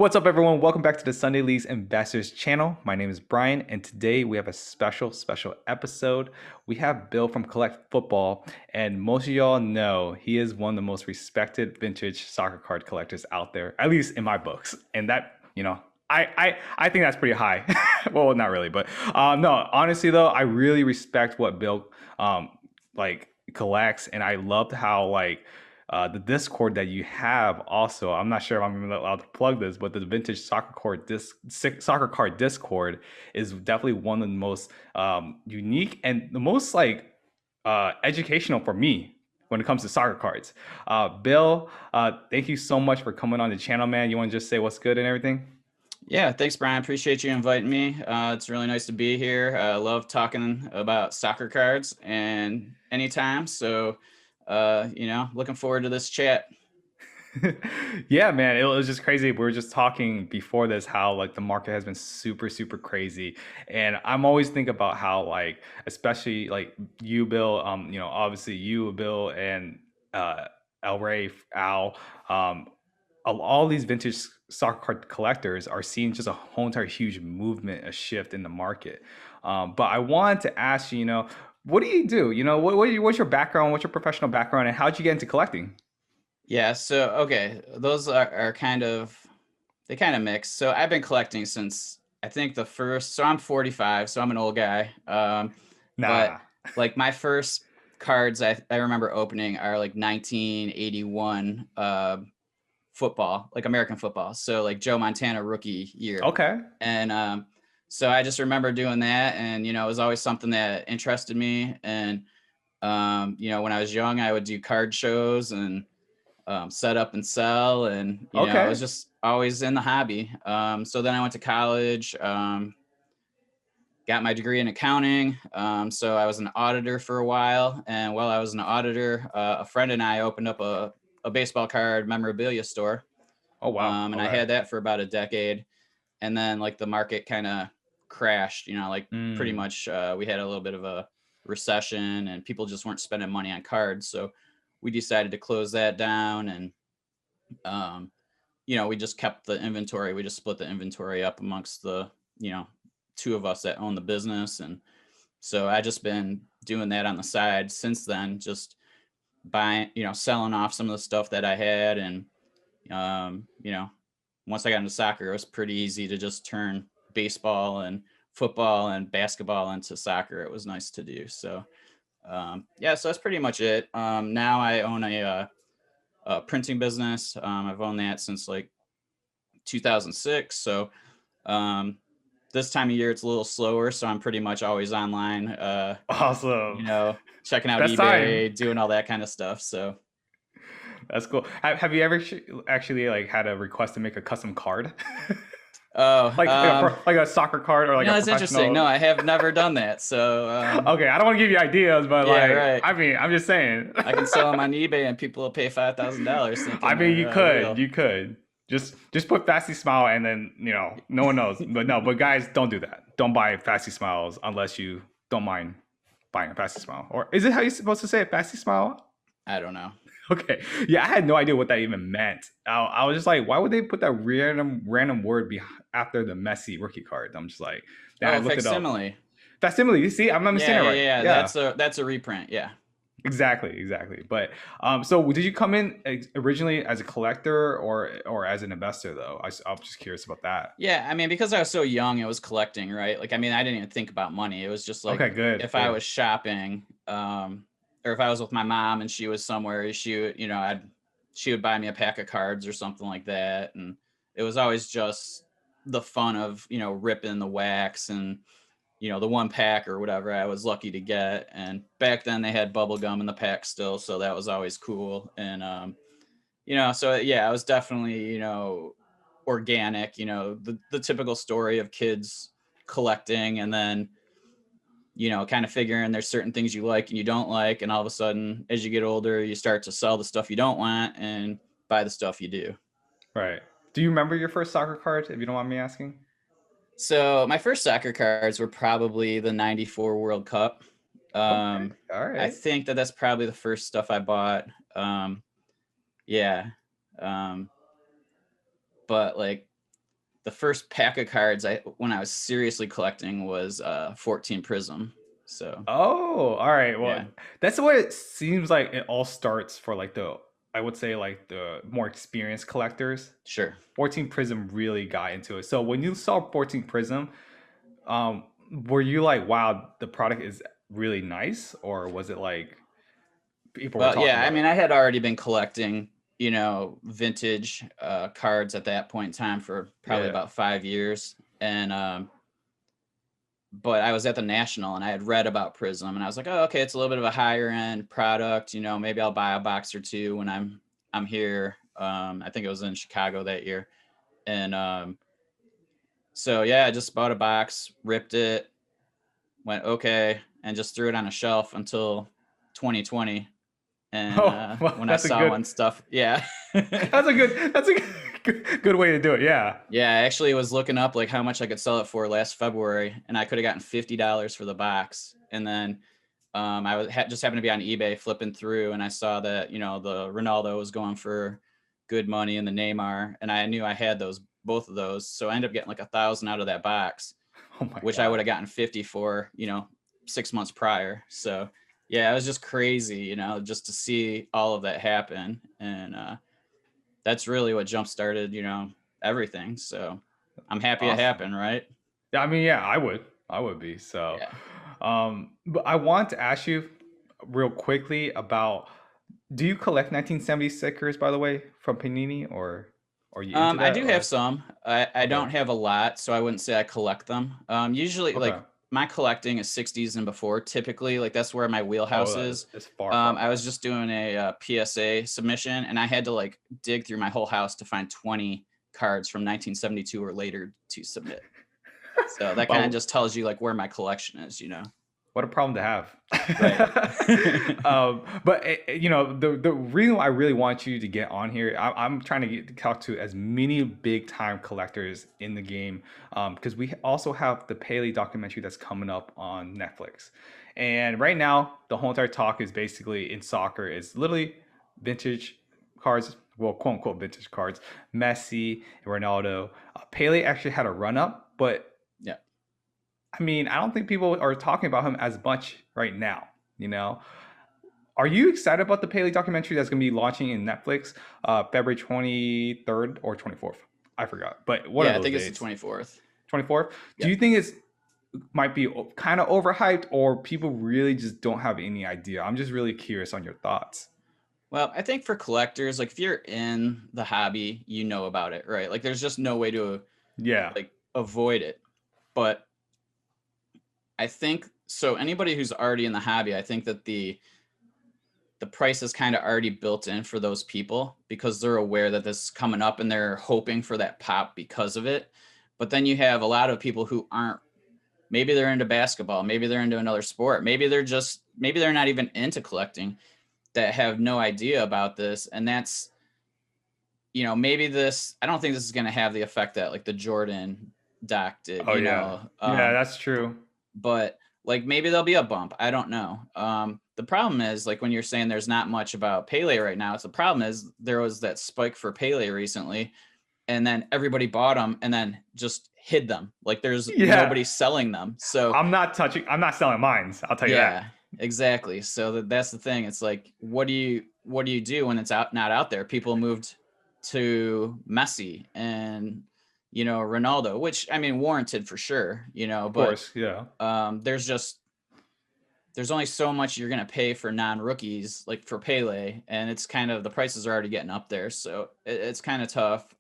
What's up, everyone? Welcome back to the Sunday Leagues Investors channel. My name is Brian, and today we have a special episode. We have Bill from Collectfutbol, and most of y'all know he is one of the most respected vintage soccer card collectors out there, at least in my books. And that, I think that's pretty high. Well, not really, but no, honestly though, I really respect what Bill like collects, and I loved how the Discord that you have also. I'm not sure if I'm even allowed to plug this, but the vintage soccer card Discord is definitely one of the most unique and the most educational for me when it comes to soccer cards. Bill, thank you so much for coming on the channel, man. You want to just say what's good and everything? Yeah, thanks, Brian. Appreciate you inviting me. It's really nice to be here. I love talking about soccer cards and anytime. So, looking forward to this chat. Yeah, man, it was just crazy. We were just talking before this how the market has been super crazy, and I'm always think about how especially you, Bill, obviously you, Bill, and El Ray, Al, um, all these vintage soccer card collectors are seeing just a whole entire huge movement, a shift in the market. But I wanted to ask you, what do you do? What's your background? What's your professional background, and how'd you get into collecting? Yeah, so okay, those are they kind of mix. So I've been collecting since I think so I'm 45, so I'm an old guy. But Nah. like my first cards I remember opening are like 1981 football, like American football. So like Joe Montana rookie year. Okay. And so I just remember doing that, and it was always something that interested me. And when I was young, I would do card shows and set up and sell, and I Okay. was just always in the hobby. So then I went to college, got my degree in accounting. So I was an auditor for a while, and while I was an auditor, a friend and I opened up a baseball card memorabilia store, Oh wow. and I Okay. had that for about a decade. And then like the market kind of crashed. Like pretty Mm. much we had a little bit of a recession, and people just weren't spending money on cards. So we decided to close that down, and um, we just kept the inventory. We just split the inventory up amongst the two of us that own the business. And so I just been doing that on the side since then, just buying, selling off some of the stuff that I had. And um, you know, once I got into soccer, it was pretty easy to just turn baseball and football and basketball into soccer. It was nice to do. So yeah, so that's pretty much it. Now I own a printing business. I've owned that since like 2006. So um, this time of year it's a little slower, so I'm pretty much always online. Awesome. Checking out Best time. eBay, doing all that kind of stuff. So That's cool. Have you ever actually had a request to make a custom card? oh, like a soccer card or like a it's interesting. No, professional. I have never done that. So Okay, I don't want to give you ideas, but yeah, right. I mean, I'm just saying. I can sell them on eBay, and people will pay $5,000 I thinking mean, they're real. you could just put Fasty Smile, and then no one knows. But no, but guys, don't do that. Don't buy Fasty Smiles unless you don't mind buying a Fasty Smile. Or is it how you're supposed to say it, Fasty Smile? I don't know. Okay. Yeah, I had no idea what that even meant. I was just like, why would they put that random word after the Messi rookie card? I'm just like, then I Oh, looked it up. facsimile. Facsimile. You see, I'm Yeah, understanding yeah, right. yeah. Yeah, That's a reprint. Yeah. exactly. But so did you come in originally as a collector or as an investor though? I'm just curious about that. Yeah, I mean, because I was so young, it was collecting, right? Like, I mean, I didn't even think about money. It was just like Okay, good, if I good. was shopping, or if I was with my mom and she was somewhere, she would buy me a pack of cards or something like that, and it was always just the fun of ripping the wax and the one pack or whatever I was lucky to get. And back then they had bubble gum in the pack still, so that was always cool. And so yeah, I was definitely organic, the typical story of kids collecting, and then kind of figuring there's certain things you like and you don't like, and all of a sudden as you get older you start to sell the stuff you don't want and buy the stuff you do. Right. Do you remember your first soccer card, if you don't mind me asking? So my first soccer cards were probably the 94 World Cup. Okay. All I right. think that's probably the first stuff I bought. Yeah. Um, but like the first pack of cards when I was seriously collecting was 14 Prism. So Oh, all right. yeah, Well, that's the way it seems like it all starts for like I would say like the more experienced collectors. sure. 14 Prism really got into it. So when you saw 14 Prism, um, were you like, wow, the product is really nice, or was it like people were Well, talking yeah, I about mean, it? I had already been collecting, vintage cards at that point in time for probably Yeah. about 5 years. And but I was at the National and I had read about Prism and I was like, oh, okay, it's a little bit of a higher end product. Maybe I'll buy a box or two when I'm here. I think it was in Chicago that year. And so yeah, I just bought a box, ripped it, went okay, and just threw it on a shelf until 2020. And Oh, well, when I saw when stuff, yeah. that's a good way to do it. Yeah. Yeah, I actually was looking up like how much I could sell it for last February, and I could have gotten $50 for the box. And then I was just happened to be on eBay flipping through, and I saw that the Ronaldo was going for good money, and the Neymar, and I knew I had both of those, so I ended up getting like 1,000 out of that box, Oh my which I would God. have gotten 50 for 6 months prior. So yeah, it was just crazy, just to see all of that happen, and that's really what jump started, everything. So I'm happy it Awesome. happened, right? Yeah, I mean, yeah, I would be. So, Yeah. but I want to ask you real quickly about, do you collect 1970 stickers, by the way, from Panini, or are you into I that, do have or? some. I Okay. don't have a lot, so I wouldn't say I collect them. Usually, Okay. like my collecting is 60s and before. Typically, like that's where my wheelhouse Oh, is. it's far, far I away. was just doing a PSA submission, and I had to like dig through my whole house to find 20 cards from 1972 or later to submit. So that kind of Well, just tells you like where my collection is. what a problem to have. Right. But the reason why I really want you to get on here, I'm trying to talk to as many big time collectors in the game, because we also have the Pele documentary that's coming up on Netflix, and right now the whole entire talk is basically in soccer is literally vintage cards, well, quote unquote vintage cards, Messi and Ronaldo. Pele actually had a run up, but Yeah. I mean, I don't think people are talking about him as much right now. You know, are you excited about the Paley documentary that's going to be launching in Netflix, February 23rd or 24th? I forgot, but one of Yeah, I those think it's the dates. 24th. 24th. Do Yeah. you think it's might be kind of overhyped, or people really just don't have any idea? I'm just really curious on your thoughts. Well, I think for collectors, like if you're in the hobby, you know about it, right? Like there's just no way to Yeah, like avoid it. But I think so anybody who's already in the hobby, I think that the price is kind of already built in for those people because they're aware that this is coming up and they're hoping for that pop because of it. But then you have a lot of people who aren't, maybe they're into basketball, maybe they're into another sport, maybe they're not even into collecting, that have no idea about this. And that's, maybe I don't think this is going to have the effect that like the Jordan doc did, oh yeah, yeah, that's true. but like maybe there'll be a bump. I don't know. The problem is like when you're saying there's not much about Pele right now, it's the problem is there was that spike for Pele recently, and then everybody bought them and then just hid them. Like there's Yeah, nobody selling them. So I'm not selling mines, I'll tell you that. yeah, exactly. So that's the thing. It's like, what do you do when it's not out there? People moved to Messi and Ronaldo, which I mean warranted for sure, Of but course, yeah. there's only so much you're gonna pay for non-rookies, like for Pele, and it's kind of the prices are already getting up there, so it's kind of tough.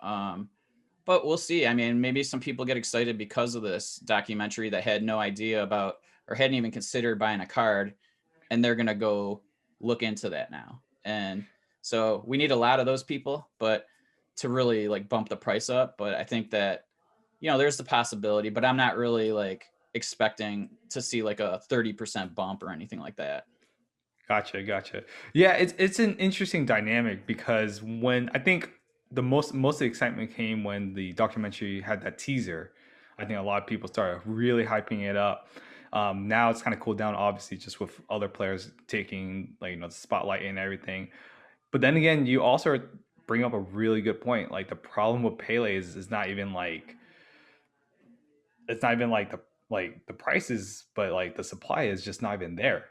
But we'll see. I mean, maybe some people get excited because of this documentary that had no idea about or hadn't even considered buying a card, and they're gonna go look into that now. And so we need a lot of those people, but to really like bump the price up. But I think that there's the possibility, but I'm not really like expecting to see like a 30% bump or anything like that. Gotcha, gotcha. Yeah, it's an interesting dynamic because when I think most of the excitement came when the documentary had that teaser. I think a lot of people started really hyping it up. Now it's kind of cooled down, obviously, just with other players taking like the spotlight and everything. But then again, you also bring up a really good point. Like the problem with Pele is not even like it's not even like the prices, but like the supply is just not even there.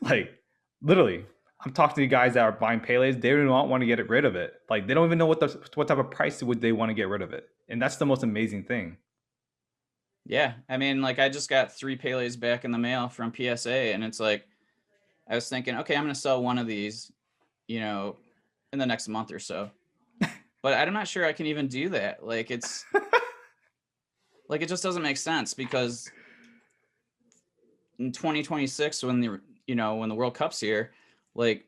Like literally, I'm talking to guys that are buying Peles. They do not want to get rid of it. Like they don't even know what type of price would they want to get rid of it. And that's the most amazing thing. Yeah, I mean, like I just got 3 Peles back in the mail from PSA, and it's like I was thinking, okay, I'm gonna sell one of these, you know, in the next month or so. But I'm not sure I can even do that. Like it's like it just doesn't make sense because in 2026, when when the World Cup's here, like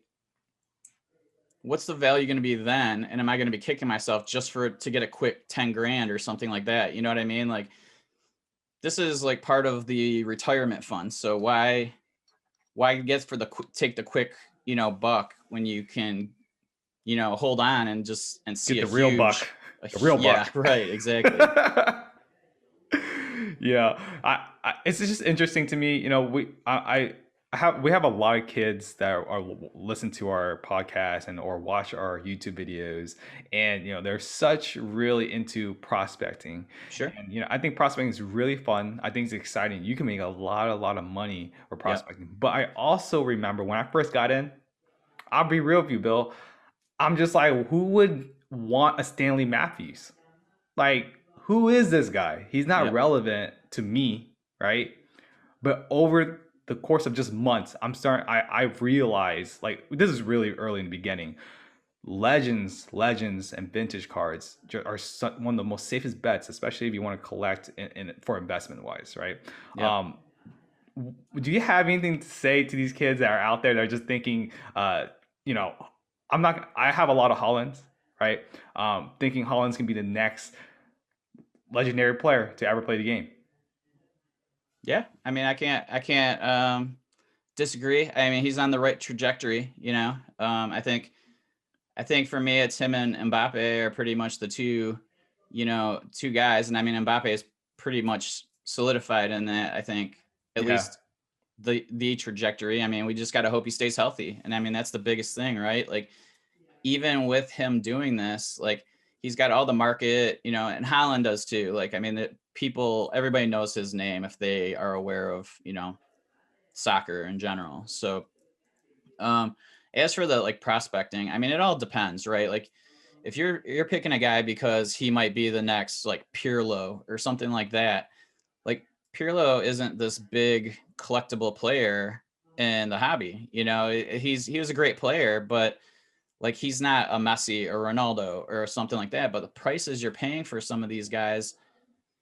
what's the value going to be then? And am I going to be kicking myself just to get a quick 10 grand or something like that? You know what I mean? Like this is like part of the retirement fund. So why get for take the quick, buck when you can, hold on and see Get a the real buck. huge, The real yeah, buck. right. Exactly. Yeah, it's just interesting to me. You know, we have a lot of kids that listen to our podcast and or watch our YouTube videos, and you know they're such really into prospecting. Sure. And you know, I think prospecting is really fun. I think it's exciting. You can make a lot of money for Yep. prospecting. But I also remember when I first got in. I'll be real with you, Bill. I'm just like, who would want a Stanley Matthews? Like, who is this guy? He's not Yep. relevant to me, right? But over the course of just months, I realized like this is really early in the beginning. Legends, and vintage cards are one of the most safest bets, especially if you want to collect for investment wise, right? Yep. Um, do you have anything to say to these kids that are out there that are just thinking, you know, I have a lot of Hollands, right? Thinking Hollands can be the next legendary player to ever play the game. Yeah. I mean, I can't disagree. I mean, he's on the right trajectory, I think for me, it's him and Mbappe are pretty much the two guys. And I mean, Mbappe is pretty much solidified in that, I think, at Yeah, least the trajectory. I mean, we just got to hope he stays healthy. And I mean, that's the biggest thing, right? Like, even with him doing this, like, he's got all the market, and Holland does too. Like, I mean, everybody knows his name if they are aware of, soccer in general. So, um, as for the like prospecting, I mean, it all depends, right? Like, if you're picking a guy because he might be the next like Pirlo or something like that, like Pirlo isn't this big collectible player in the hobby. He was a great player, but like he's not a Messi or Ronaldo or something like that. But the prices you're paying for some of these guys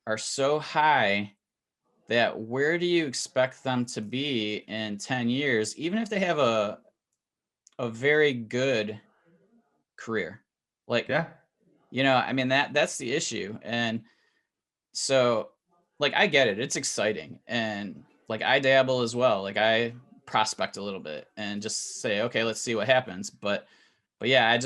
are so high that where do you expect them to be in 10 years, even if they have a very good career? Like, yeah, I mean, that's the issue. And so, like, I get it. It's exciting. And like, I dabble as well. Like, I prospect a little bit and just say, okay, let's see what happens. But yeah,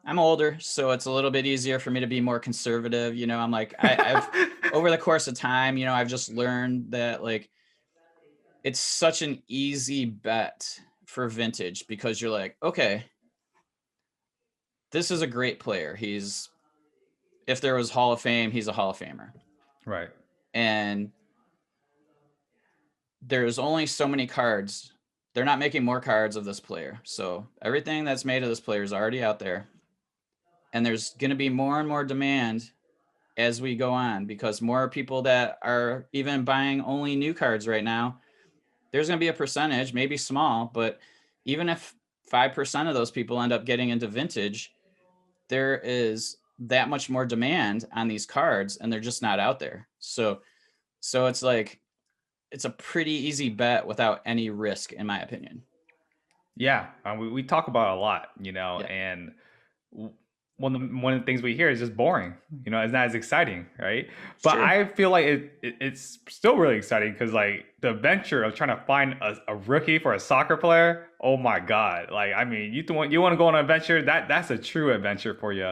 I'm older, so it's a little bit easier for me to be more conservative. I'm like, I've over the course of time, I've just learned that like it's such an easy bet for vintage because you're like, okay, this is a great player. If there was Hall of Fame, he's a Hall of Famer. right. And there's only so many cards. They're not making more cards of this player. So everything that's made of this player is already out there. And there's going to be more and more demand as we go on because more people that are even buying only new cards right now, there's going to be a percentage, maybe small, but even if 5% of those people end up getting into vintage, there is that much more demand on these cards and they're just not out there. So it's like it's a pretty easy bet without any risk, in my opinion. Yeah, we talk about it a lot, Yeah, and w- one of the things we hear is just boring. It's not as exciting, right? But sure. I feel like it's still really exciting because like the adventure of trying to find a rookie for a soccer player. Oh my God! Like I mean, you want to go on an adventure? That's a true adventure for you.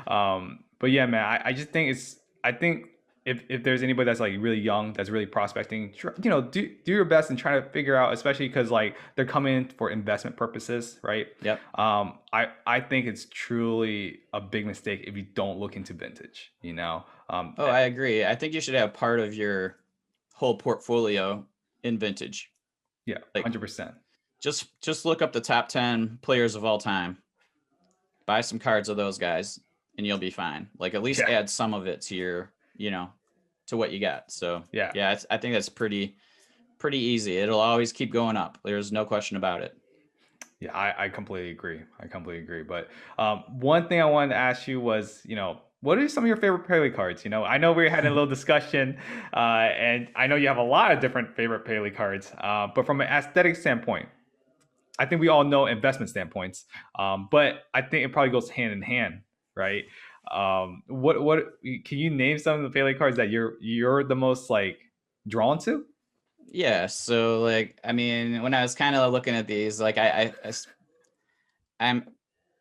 But yeah, man, I just think I think if there's anybody that's like really young, that's really prospecting, do your best and try to figure out, especially because like they're coming for investment purposes, right? Yep. I think it's truly a big mistake if you don't look into vintage. Oh, I agree. I think you should have part of your whole portfolio in vintage. Yeah, Like 100%. just look up the top 10 players of all time. Buy some cards of those guys and you'll be fine. Like at least Yeah, add some of it to your, to what you got. So, yeah, yeah, I think that's pretty easy. It'll always keep going up. There's no question about it. yeah. I completely agree. I completely agree. But one thing I wanted to ask you was, what are some of your favorite Pele cards? I know we had a little discussion, and I know you have a lot of different favorite Pele cards. But from an aesthetic standpoint, I think we all know investment standpoints, but I think it probably goes hand in hand, right? What can you name some of the Pele cards that you're the most like drawn to? Yeah, so like I mean, when I was kind of looking at these, like I'm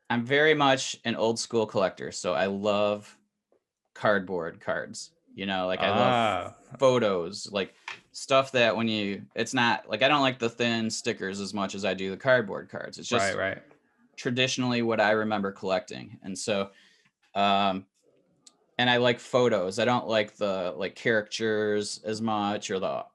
I'm very much an old school collector, so I love cardboard cards. Like I love Ah, photos, like stuff that it's not like I don't like the thin stickers as much as I do the cardboard cards. It's right, just right. traditionally what I remember collecting. And so um and I like photos. I don't like the like caricatures as much or the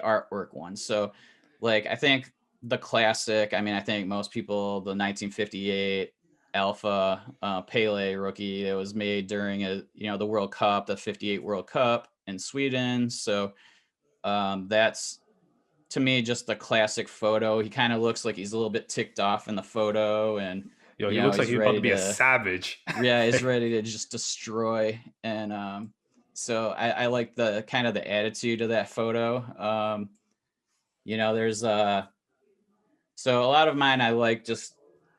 artwork ones. So like I think the classic, I mean I think most people the 1958 Alpha Pele rookie that was made during the World Cup, the 58 World Cup in Sweden. So that's to me just the classic photo. He kind of looks like he's a little bit ticked off in the photo and Yo, he looks like he's he's about to ready be a to savage. yeah, he's ready to just destroy. And so I like the kind of the attitude of that photo. There's so a lot of mine I like just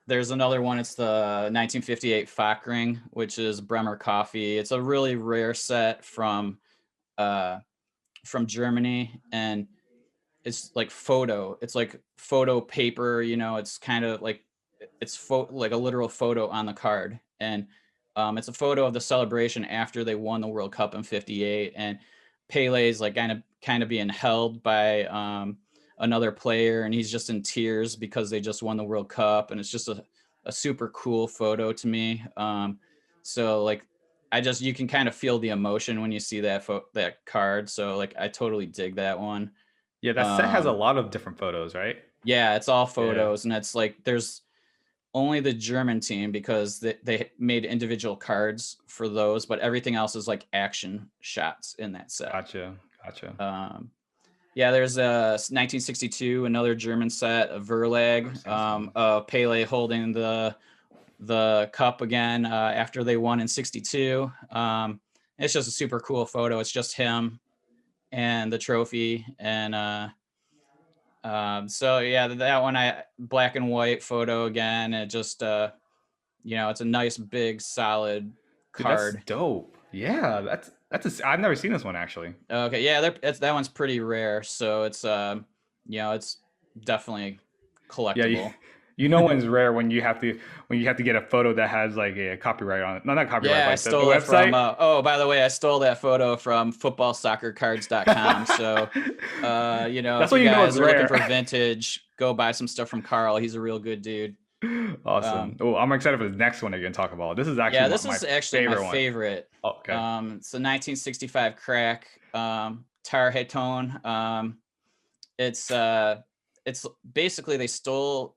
there's another one. It's the 1958 Fockring, which is Bremer coffee. It's a really rare set uh from Germany, and it's like photo. It's like photo paper. It's kind of like like a literal photo on the card, and it's a photo of the celebration after they won the World Cup in '58, and Pele's like kind of being held by another player, and he's just in tears because they just won the World Cup, and it's just a super cool photo to me. So like you can kind of feel the emotion when you see that card. So like I totally dig that one. Yeah, that set has a Um, lot of different photos, right? yeah, it's all Yeah, photos, and it's like there's only the German team because they made individual cards for those, but everything else is like action shots in that set. gotcha, gotcha. Um, yeah, there's a 1962, another German set, a Never Verlag, seen this one. Pele holding the cup again after they won in '62. It's just a super cool photo. It's just him and the trophy, and so yeah, that one I black and white photo again. It just it's a nice big solid Dude, that's card. dope. Yeah, I've never seen this one actually. Okay, yeah, that one's pretty rare, so it's definitely Yeah, collectible. you know when's rare when you have to get a photo that has like a copyright on it. No, not copyright, Yeah, I like the stole it from. website. Oh, by the way, I stole that photo from footballsoccercards.com. So, That's if when you you know it's guys are looking rare. for vintage, go buy some stuff from Carl. He's a real good dude. Awesome. Um, Oh, I'm excited for the next one that you're gonna talk about. This is actually Yeah, my, this my is actually my favorite one. favorite. Oh, okay. It's a 1965 crack Tarhetone. It's it's basically they stole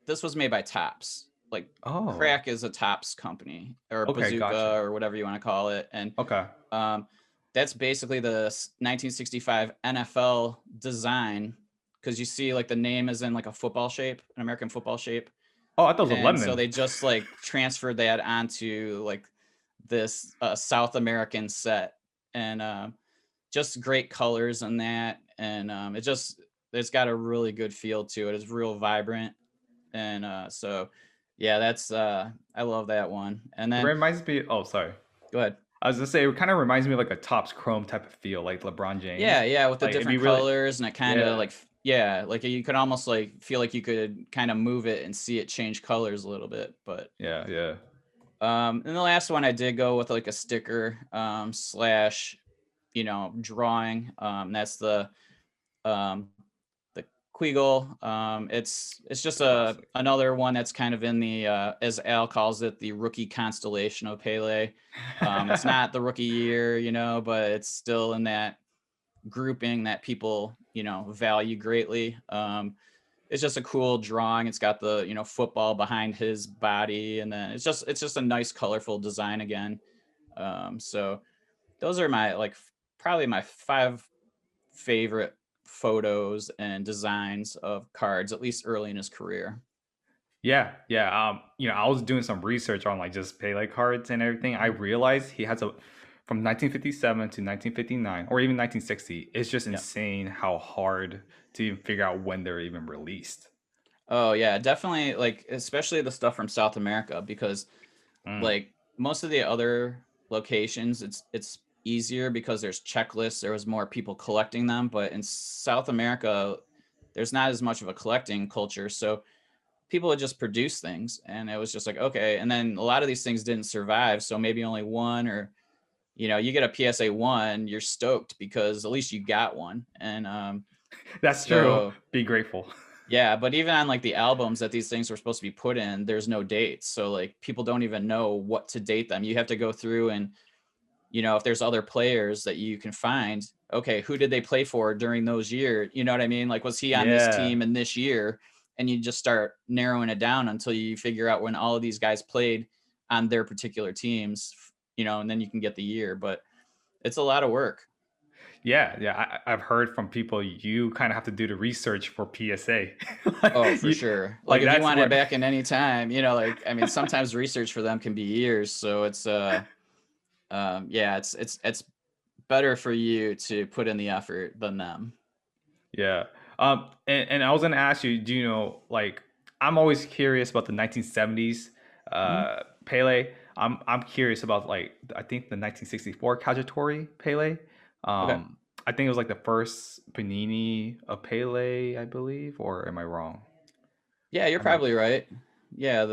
this was made by Tops. Like Oh, crack is a Tops company or okay, bazooka gotcha. or whatever you want to call it, and Okay. um, that's basically the 1965 NFL design because you see like the name is in like a football shape, an American football shape, Oh, I thought it was a and so lemon. they just like transferred that onto like this South American set, and just great colors on that, and it's got a really good feel to it. It's real vibrant, and so yeah, that's I love that one. And It then reminds me. Oh, sorry. go ahead. I was gonna say it kind of reminds me of like a Topps Chrome type of feel, like LeBron Yeah, James. yeah, with the Like it'd be different really, colors, and it kind of yeah, like yeah, like you could almost like feel like you could kind of move it and see it change colors a little bit, but yeah, yeah. And the last one I did go with like a sticker slash, drawing. That's um, the Queagle. It's just a Classic. another one that's kind of in the as Al calls it, the rookie constellation of Pele. It's not the rookie year, but it's still in that grouping that people value greatly. It's just a cool drawing. It's got the football behind his body, and then it's just a nice colorful design again. So those are my probably my five favorite photos and designs of cards, at least early in his career. Yeah, yeah. I was doing some research on like just Pele cards and everything. I Mhm. realized he has a from 1957 to 1959 or even 1960. It's just Yeah. insane how hard to even figure out when they're even released. Oh yeah, definitely. Like especially the stuff from South America, because Mm. like most of the other locations, it's easier because there's checklists. There was more people collecting them, but in South America, there's not as much of a collecting culture. So people would just produce things, and it was just like okay. And then a lot of these things didn't survive, so maybe only one, or you get a PSA one, you're stoked because at least you got one. And That's true. so Be grateful. yeah, but even on like the albums that these things were supposed to be put in, there's no dates. So like people don't even know what to date them. You have to go through and if there's other players that you can find, okay, who did they play for during those years? You know what I mean? Like was he on this Yeah. team in this year? And you just start narrowing it down until you figure out when all of these guys played on their particular teams, and then you can get the year. But it's a lot of work. Yeah, yeah. I've heard from people you kind of have to do the research for PSA. Oh, for you, sure. Like like if you that's want it where back in any time, like I mean sometimes research for them can be years. So it's yeah, it's better for you to put in the effort than them. Yeah. And I was gonna ask you, do you know, like, I'm always curious about the 1970s Mhm. Pele. I'm curious about like I think the 1964 Calciatore Pele. Okay. I think it was like the first Panini of Pele, I believe, or am I wrong? Yeah, you're I might probably right. Yeah,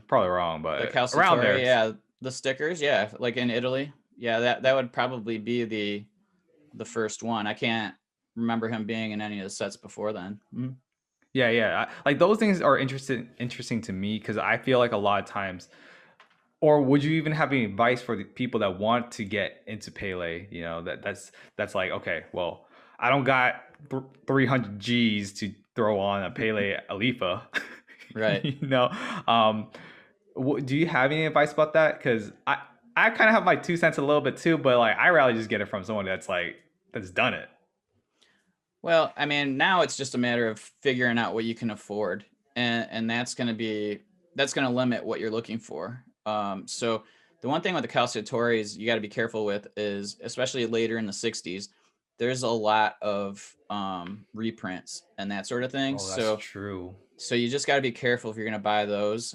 probably wrong, the but around calciatore, there. yeah, the stickers, yeah, like in Italy. Yeah, that would probably be the first one. I can't remember him being in any of the sets before then. Mhm. Yeah, yeah. Like those things are interesting to me because I feel like a lot of times. Or would you even have any advice for the people that want to get into Pele? You know, that's like, okay, well, I don't got 300 G's to throw on a Pele Alifa. Right. you know, um, do you have any advice about that? Because I kind of have my 2 cents a little bit too, but like I rather just get it from someone that's like that's done it. Well, I mean, now it's just a matter of figuring out what you can afford, and that's going to limit what you're looking for. So the one thing with the calciatories you got to be careful with is, especially later in the '60s, there's a lot of reprints and that sort of thing. Oh, that's So true. so you just got to be careful if you're going to buy those.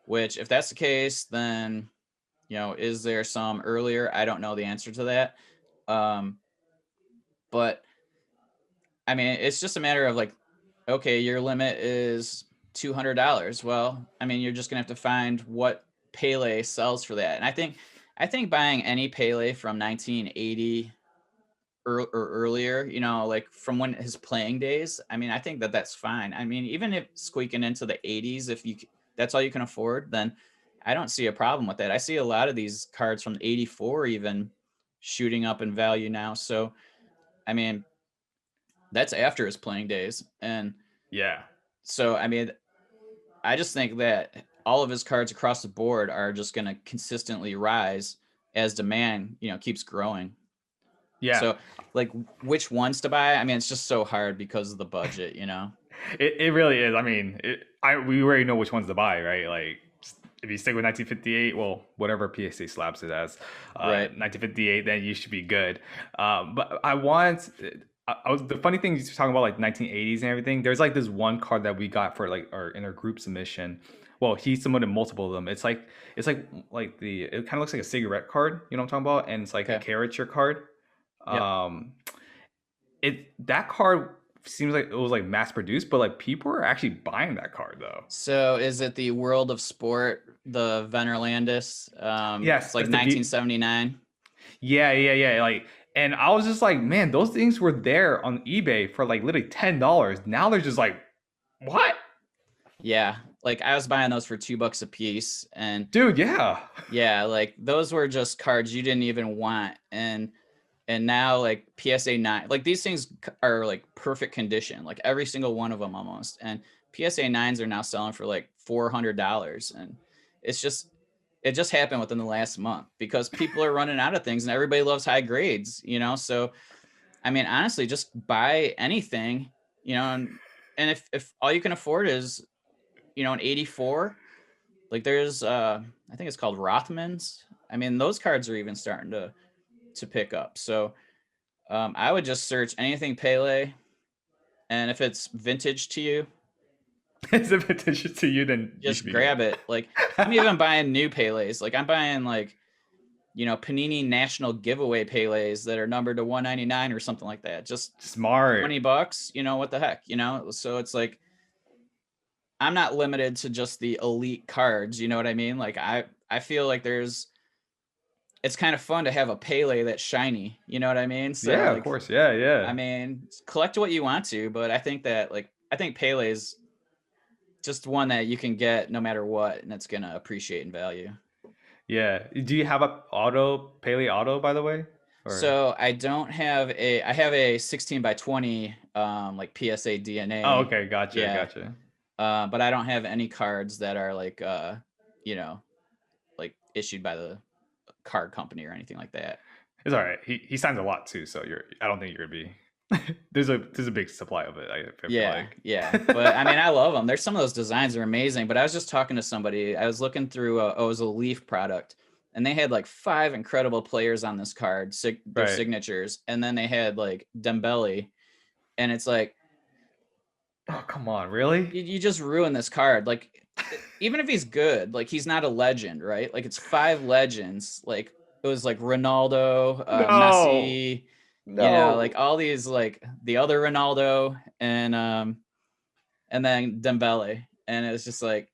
Which, if that's the case, then is there some earlier? I don't know the answer to that. Um, but I mean, it's just a matter of like, okay, your limit is $200. Well, I mean, you're just gonna have to find what Pele sells for that. And I think buying any Pele from 1980 or earlier, like from when his playing days, I mean, I think that that's fine. I mean, even if squeaking into the 80s, if that's all you can afford, then I don't see a problem with that. I see a lot of these cards from '84 even shooting up in value now. So, I mean, that's after his playing days. And Yeah. so, I mean, I just think that all of his cards across the board are just going to consistently rise as demand, keeps growing. Yeah. So, like, which ones to buy? I mean, it's just so hard because of the budget. It really is. I mean, we already know which ones to buy, right? Like, if you stick with 1958, well, whatever PSA slaps it as, Right. 1958, then you should be good. But I want, I was the funny thing you're talking about like 1980s and everything. There's like this one card that we got for like our in our group submission. Well, he submitted multiple of them. It's like the it kind of looks like a cigarette card. You know what I'm talking about? And it's like a Okay. caricature card. Yep. Um, that card seems like it was like mass produced, but like people are actually buying that card though. So is it the World of Sport, the Venerlandis? It's Yes, like that's the V. 1979. Yeah. Like, and I was just like, man, those things were there on eBay for like literally $10. Now they're just like, what, Yeah, like I was buying those for $2 a piece, and dude? Yeah, yeah, like those were just cards you didn't even want, and now like PSA 9, like these things are like perfect condition, like every single one of them almost, and PSA 9s are now selling for like $400, and it's just it just happened within the last month because people are running out of things and everybody loves high grades, so I mean, honestly, just buy anything, and if all you can afford is, an 84, like there's I think it's called Rothmans. I mean, those cards are even starting to pick up. So I would just search anything Pele, and if it's vintage to you, it's a petition to you, then you should just be good. grab it. Like I'm even buying new Peles. Like I'm buying like, Panini National Giveaway Peles that are numbered to 199 or something like that. Just Smart. $20, what the heck, So it's like I'm not limited to just the elite cards, you know what I mean? Like I feel like it's kind of fun to have a Pele that's shiny, you know what I mean? So Yeah, of like course. Yeah, I yeah. mean, collect what you want to, but I think that I think Pele's just one that you can get no matter what, and it's gonna appreciate in value. Yeah. Do you have a Pele auto, by the way? Or So I have a 16 by 20 like PSA oh, DNA. okay, Yeah. gotcha. But I don't have any cards that are like you know, like issued by the card company or anything like that. It's all right. He signs a lot too, so you're. I don't think you're gonna be. There's a big supply of it. I feel Yeah, like. yeah. But I mean, I love them. There's some of those designs are amazing. But I was just talking to somebody. I was looking through. It was a Leaf product, and they had like 5 incredible players on this card, their Right. signatures, and then they had like Dembele, and it's like Oh come on, really? you just ruin this card. Like even if he's good, like he's not a legend, right? Like it's 5 legends. Like it was like Ronaldo, No, Messi, like no. all these like the other Ronaldo, and then Dembele, and it was just like,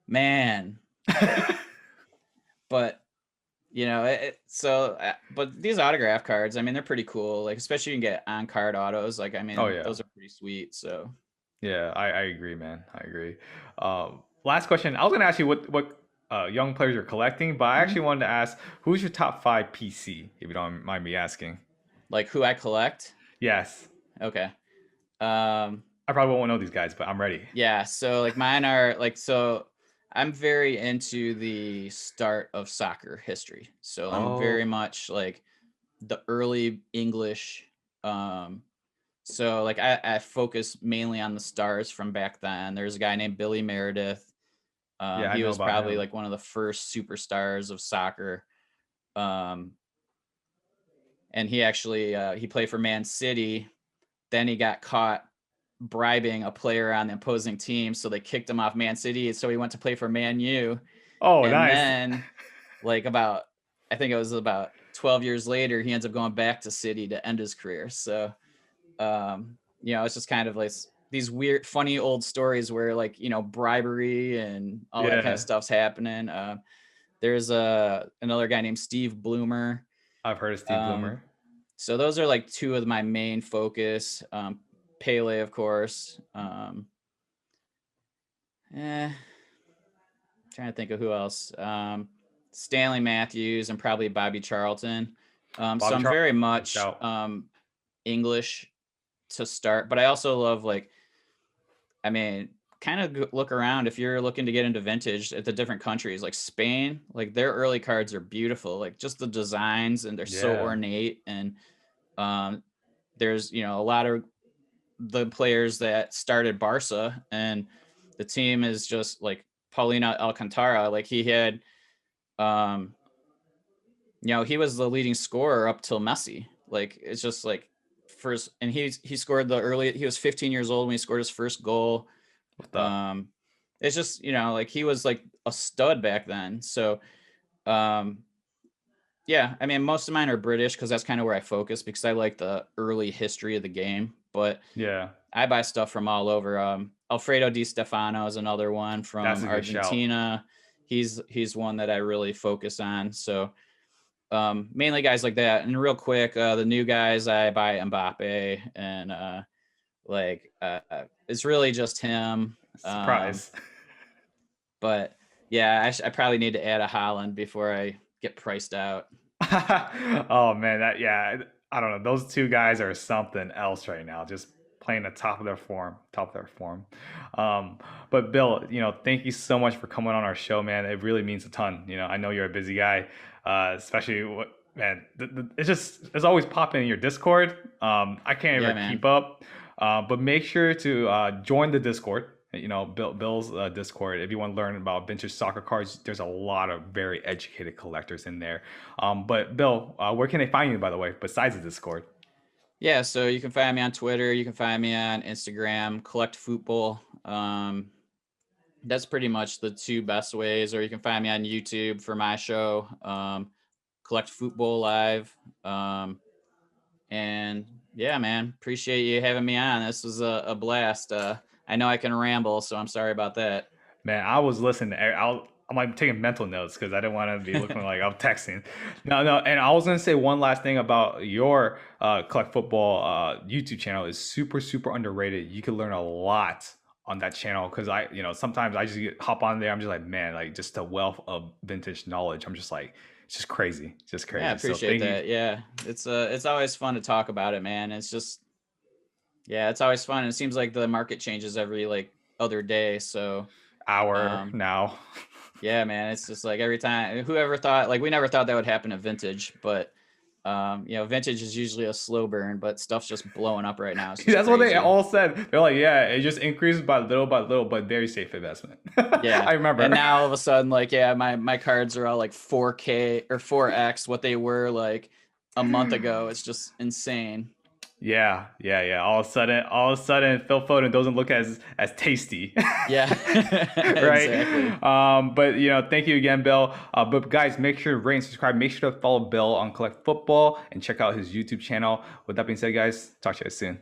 man. But but these autograph cards, I mean, they're pretty cool. Like especially you can get on card autos. Like I Oh mean, yeah, those are pretty sweet. So yeah. I agree, man. I agree. Last question. I was gonna ask you what young players you're collecting, but I Mhm. actually wanted to ask who's your top five PC, if you don't mind me asking. like who I collect. Yes. Okay. Um, I probably won't know these guys, but I'm ready. yeah. So like mine are like so. I'm very into the start of soccer history. So I'm very Oh, much like the early English. So like I focus mainly on the stars from back then. There's a guy named Billy Meredith. yeah, I He know was about probably him. like one of the first superstars of soccer. Um, and he actually he played for Man City. Then he got caught bribing a player on the opposing team, so they kicked him off Man City. So he went to play for Man U, Oh, and nice. then like about I think it was about 12 years later, he ends up going back to City to end his career. So it's just kind of like these weird, funny old stories where like bribery and all that kind of Yeah, stuff's happening. There's another guy named Steve Bloomer. I've heard of Steve Um, Bloomer. so those are like two of my main focus. Pele, of course. Eh, Trying to think of who else. Stanley Matthews and probably Bobby Charlton. So Bobby I'm Charlton. very Good much shout. English to start, but I also love like I mean, kind of look around if you're looking to get into vintage at the different countries, like Spain, like their early cards are beautiful, like just the designs and they're so Yeah. ornate. And um, there's, a lot of the players that started Barca, and the team is just like Paulina Alcantara. Like he had, um, he was the leading scorer up till Messi. Like it's just like first, and he scored he was 15 years old when he scored his first goal. What the? Um, it's just like he was like a stud back then. So um, Yeah, I mean, most of mine are British because that's kind of where I focus because I like the early history of the game. But Yeah, I buy stuff from all over. Alfredo Di Stefano is another one that's from a good shout. Argentina. He's one that I really focus on. So mainly guys like that. And real quick, the new guys I buy Mbappe and it's really just him. Um, Surprise. but yeah, I probably need to add a Holland before I get priced out. Oh man, that yeah, I don't know. Those two guys are something else right now. Just playing the top of their form, top of their form. Um, but Bill, thank you so much for coming on our show, man. It really means a ton. I know you're a busy guy, especially man. It's always popping in your Discord. I can't Yeah, even keep man. up. But make sure to join the Discord. Bill's Discord. If you want to learn about vintage soccer cards, there's a lot of very educated collectors in there. But Bill, where can they find you, by the way, besides the Discord? Yeah, so you can find me on Twitter. You can find me on Instagram, Collectfutbol. That's pretty much the two best ways. Or you can find me on YouTube for my show, Collectfutbol Live. And yeah, man, appreciate you having me on. This was a blast. I know I can ramble, so I'm sorry about that. Man, I was listening. I'm like taking mental notes because I didn't want to be looking like I'm texting. No, no. And I was gonna say one last thing about your Collect Football YouTube channel is super, super underrated. You can learn a lot on that channel because sometimes I just hop on there. I'm just like, man, like just a wealth of vintage knowledge. I'm just like, it's just crazy, just Yeah, I crazy. So appreciate thank you. that. Yeah, it's always fun to talk about it, man. It's just yeah, it's always fun. It seems like the market changes every like other day. So Hour um, now. yeah, man, it's just like every time. Whoever thought like we never thought that would happen to vintage, but vintage is usually a slow burn, but stuff's just blowing up right now. It's just That's what they crazy. all said. They're like, yeah, it just increases by little, but very safe investment. Yeah. I And remember. now all of a sudden, like, yeah, my cards are all like 4K or 4X what they were like a month ago. It's just insane. Yeah, yeah, yeah. All of a sudden, Phil Foden doesn't look as tasty, Yeah. right? Exactly. But thank you again, Bill. But guys, make sure to rate and subscribe. Make sure to follow Bill on Collect Football and check out his YouTube channel. With that being said, guys, talk to you guys soon.